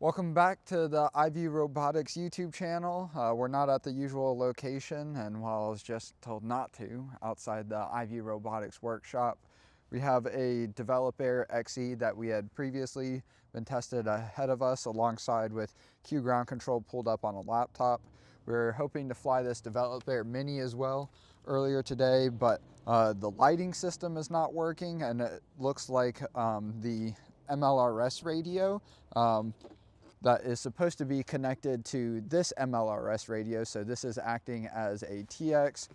Welcome back to the iVue Robotics YouTube channel. We're not at the usual location, and while I was just told not to, outside the iVue Robotics Workshop, we have a Developer XE that we had previously been tested ahead of us alongside with Q ground control pulled up on a laptop. We're hoping to fly this Developer Mini as well earlier today, but the lighting system is not working, and it looks like the mLRS radio that is supposed to be connected to this mLRS radio. So this is acting as a TX,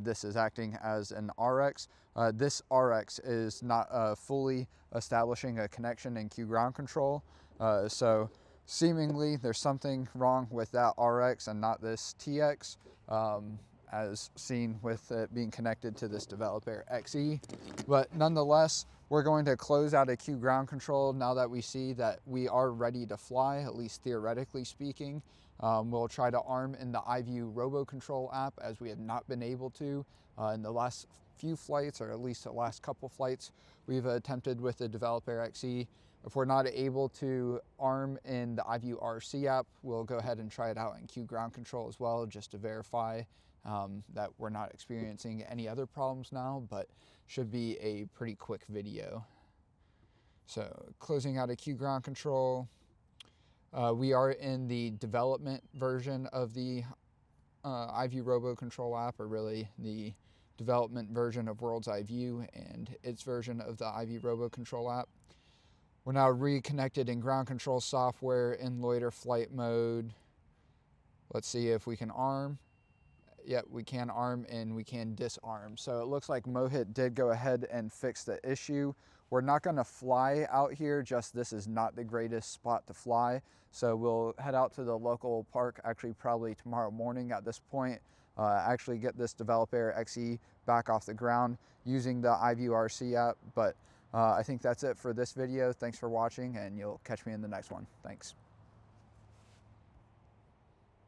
this is acting as an RX. This RX is not fully establishing a connection in Q ground control. So seemingly there's something wrong with that RX and not this TX, as seen with it being connected to this Developer XE. But nonetheless, we're going to close out a Q ground control now that we see that we are ready to fly, at least theoretically speaking. We'll try to arm in the iVue RoboControl app, as we have not been able to in the last few flights, or at least the last couple flights we've attempted with the Developer XE. If we're not able to arm in the iVue RC app, we'll go ahead and try it out in Q ground control as well, just to verify that we're not experiencing any other problems now, but should be a pretty quick video. So closing out a Q ground control. We are in the development version of the iVue RoboControl app, or really the development version of World's iVue and its version of the iVue RoboControl app. We're now reconnected in ground control software in loiter flight mode. Let's see if we can arm. Yep, we can arm and we can disarm. So it looks like Mohit did go ahead and fix the issue. We're not going to fly out here, just this is not the greatest spot to fly. So we'll head out to the local park, actually probably tomorrow morning at this point, actually get this Developer XE back off the ground using the iVue RC app. But I think that's it for this video. Thanks for watching, and you'll catch me in the next one. Thanks.